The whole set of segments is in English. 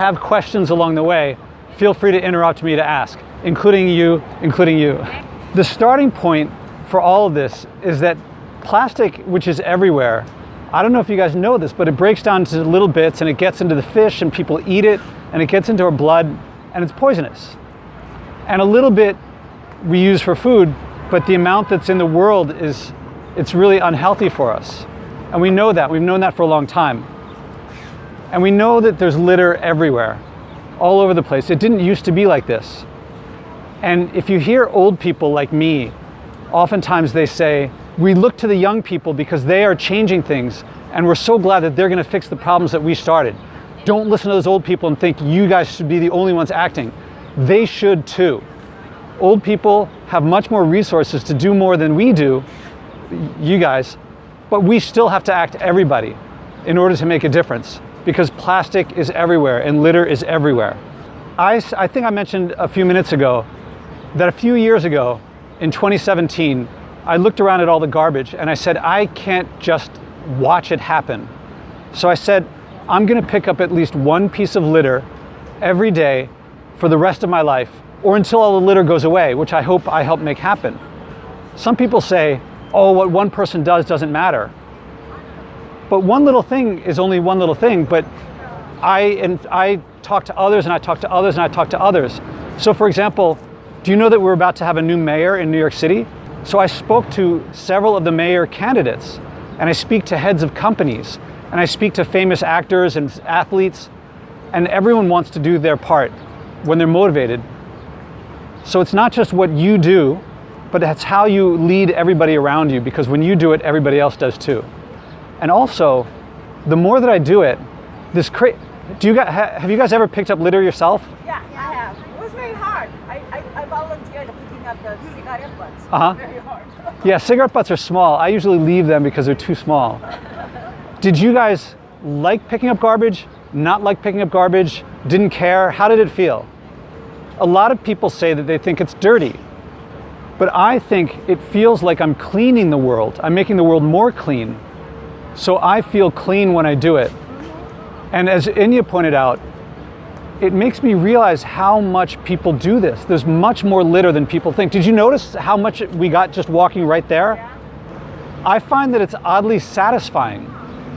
Have questions along the way, feel free to interrupt me to ask, including you. The starting point for all of this is that plastic, which is everywhere, I don't know if you guys know this, but it breaks down into little bits and it gets into the fish and people eat it and it gets into our blood and it's poisonous. And a little bit we use for food, but the amount that's in the world it's really unhealthy for us. And we know that, we've known that for a long time. And we know that there's litter everywhere, all over the place. It didn't used to be like this. And if you hear old people like me, oftentimes they say, we look to the young people because they are changing things and we're so glad that they're gonna fix the problems that we started. Don't listen to those old people and think you guys should be the only ones acting. They should too. Old people have much more resources to do more than we do, you guys, but we still have to act everybody in order to make a difference. Because plastic is everywhere and litter is everywhere. I think I mentioned a few minutes ago that a few years ago, in 2017, I looked around at all the garbage and I said, I can't just watch it happen. So I said, I'm gonna pick up at least one piece of litter every day for the rest of my life, or until all the litter goes away, which I hope I help make happen. Some people say, oh, what one person does doesn't matter. But one little thing is only one little thing, but I talk to others and I talk to others and I talk to others. So for example, do you know that we're about to have a new mayor in New York City? So I spoke to several of the mayor candidates and I speak to heads of companies and I speak to famous actors and athletes, and everyone wants to do their part when they're motivated. So it's not just what you do, but it's how you lead everybody around you, because when you do it, everybody else does too. And also, the more that I do it, have you guys ever picked up litter yourself? Yeah, I have. It was very hard. I volunteered picking up the cigarette butts. Very hard. Yeah, cigarette butts are small. I usually leave them because they're too small. Did you guys like picking up garbage? Not like picking up garbage? Didn't care? How did it feel? A lot of people say that they think it's dirty. But I think it feels like I'm cleaning the world. I'm making the world more clean. So I feel clean when I do it. And as Eunnye pointed out, it makes me realize how much people do this. There's much more litter than people think. Did you notice how much we got just walking right there? Yeah. I find that it's oddly satisfying.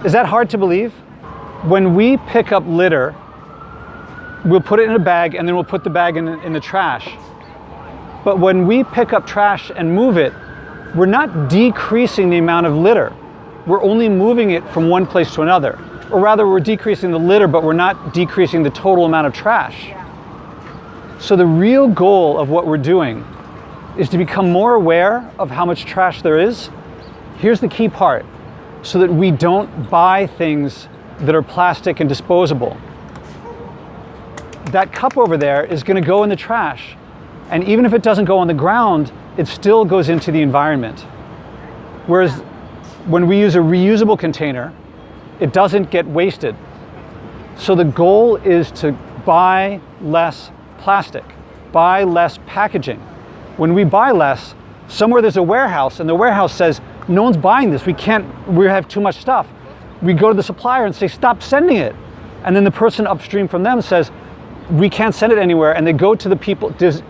Is that hard to believe? When we pick up litter, we'll put it in a bag and then we'll put the bag in the trash. But when we pick up trash and move it, we're not decreasing the amount of litter. We're only moving it from one place to another. Or rather, we're decreasing the litter, but we're not decreasing the total amount of trash. So the real goal of what we're doing is to become more aware of how much trash there is. Here's the key part, so that we don't buy things that are plastic and disposable. That cup over there is going to go in the trash. And even if it doesn't go on the ground, it still goes into the environment. Whereas when we use a reusable container, it doesn't get wasted. So the goal is to buy less plastic, buy less packaging. When we buy less, somewhere there's a warehouse and the warehouse says, no one's buying this, we have too much stuff. We go to the supplier and say, stop sending it. And then the person upstream from them says, we can't send it anywhere. And they go to the people. Do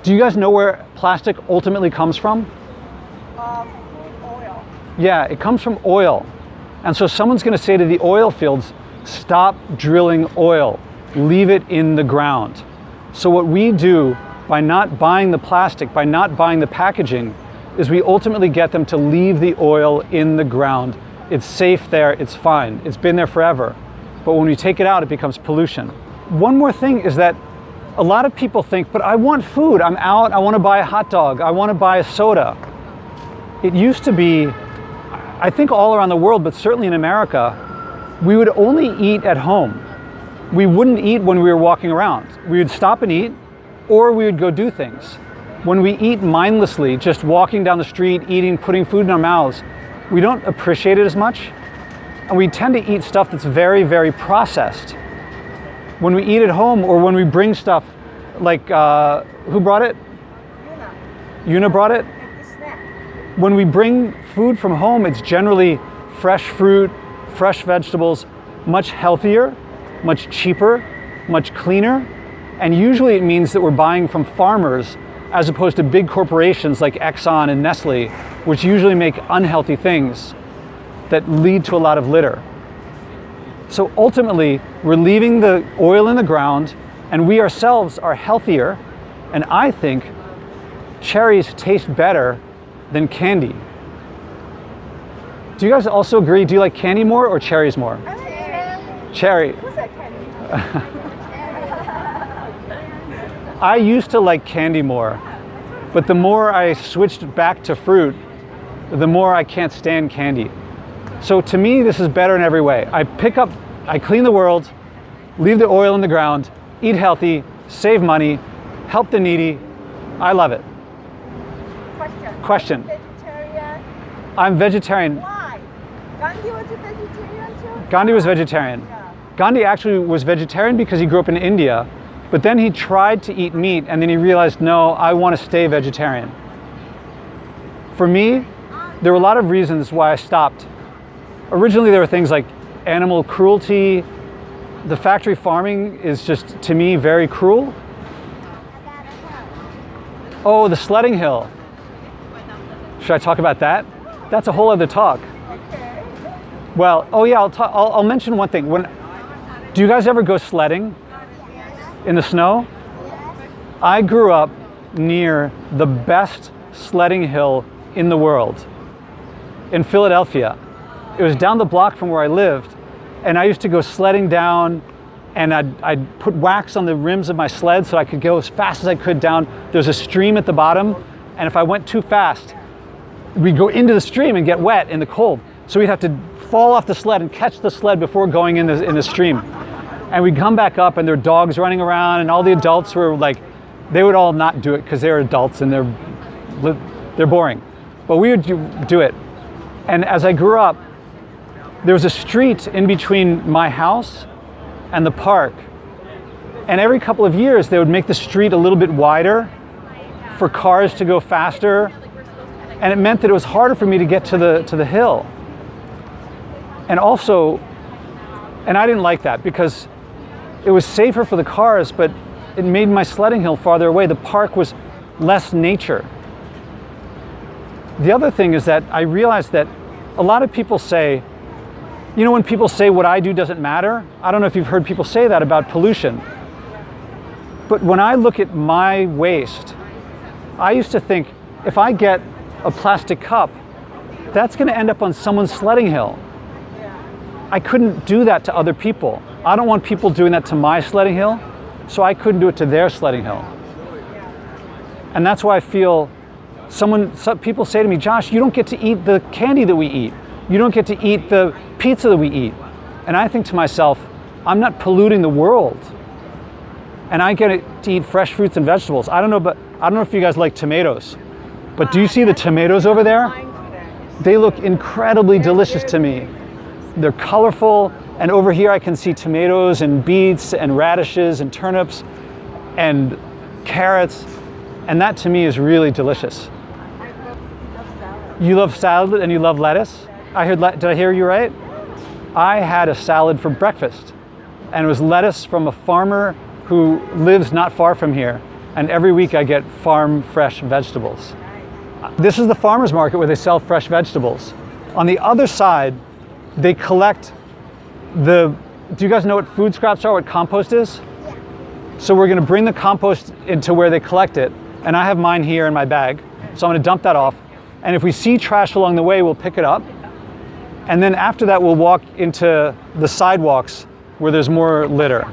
you guys know where plastic ultimately comes from? Oil. Yeah, it comes from oil. And so someone's going to say to the oil fields, stop drilling oil, leave it in the ground. So what we do by not buying the plastic, by not buying the packaging, is we ultimately get them to leave the oil in the ground. It's safe there, it's fine, it's been there forever. But when we take it out, it becomes pollution. One more thing is that a lot of people think, but I want food, I'm out, I want to buy a hot dog, I want to buy a soda. It used to be, I think all around the world, but certainly in America, we would only eat at home. We wouldn't eat when we were walking around. We would stop and eat, or we would go do things. When we eat mindlessly, just walking down the street, eating, putting food in our mouths, we don't appreciate it as much. And we tend to eat stuff that's very, very processed. When we eat at home, or when we bring stuff, like, who brought it? Eunnye brought it? When we bring food from home, it's generally fresh fruit, fresh vegetables, much healthier, much cheaper. much cleaner, and usually it means that we're buying from farmers as opposed to big corporations like Exxon and Nestle, which usually make unhealthy things that lead to a lot of litter. So ultimately, we're leaving the oil in the ground, and we ourselves are healthier, and I think cherries taste better than candy. Do you guys also agree? Do you like candy more or cherries more? Cherry. What's that candy? I used to like candy more, but the more I switched back to fruit, the more I can't stand candy. So to me, this is better in every way. I clean the world, leave the oil in the ground, eat healthy, save money, help the needy. I love it. Question. Vegetarian? I'm vegetarian. Why? Gandhi was a vegetarian too? Gandhi was vegetarian. Yeah. Gandhi actually was vegetarian because he grew up in India, but then he tried to eat meat and then he realized, no, I want to stay vegetarian. For me, there were a lot of reasons why I stopped. Originally, there were things like animal cruelty. The factory farming is just, to me, very cruel. Oh, the sledding hill. Should I talk about that? That's a whole other talk. Okay. Well, oh yeah, I'll mention one thing. Do you guys ever go sledding in the snow? I grew up near the best sledding hill in the world, in Philadelphia. It was down the block from where I lived, and I used to go sledding down, and I'd put wax on the rims of my sled so I could go as fast as I could down. There's a stream at the bottom, and if I went too fast, we'd go into the stream and get wet in the cold. So we'd have to fall off the sled and catch the sled before going in the stream. And we'd come back up and there were dogs running around, and all the adults were like, they would all not do it because they're adults and they're boring. But we would do it. And as I grew up, there was a street in between my house and the park. And every couple of years, they would make the street a little bit wider for cars to go faster. And it meant that it was harder for me to get to the hill. And also, and I didn't like that because it was safer for the cars, but it made my sledding hill farther away. The park was less nature. The other thing is that I realized that a lot of people say, you know, when people say what I do doesn't matter, I don't know if you've heard people say that about pollution. But when I look at my waste, I used to think, if I get a plastic cup, that's going to end up on someone's sledding hill. I couldn't do that to other people. I don't want people doing that to my sledding hill, so I couldn't do it to their sledding hill. And that's why I feel some people say to me, Josh, you don't get to eat the candy that we eat. You don't get to eat the pizza that we eat. And I think to myself, I'm not polluting the world. And I get to eat fresh fruits and vegetables. I don't know if you guys like tomatoes, but do you see the tomatoes over there? They look incredibly delicious to me. They're colorful, and over here I can see tomatoes and beets and radishes and turnips and carrots, and that to me is really delicious. You love salad and you love lettuce? Did I hear you right? I had a salad for breakfast, and it was lettuce from a farmer who lives not far from here, and every week I get farm fresh vegetables. This is the farmer's market where they sell fresh vegetables. On the other side, they collect do you guys know what food scraps are, what compost is? Yeah. So we're gonna bring the compost into where they collect it, and I have mine here in my bag, so I'm gonna dump that off. And if we see trash along the way, we'll pick it up. And then after that, we'll walk into the sidewalks where there's more litter.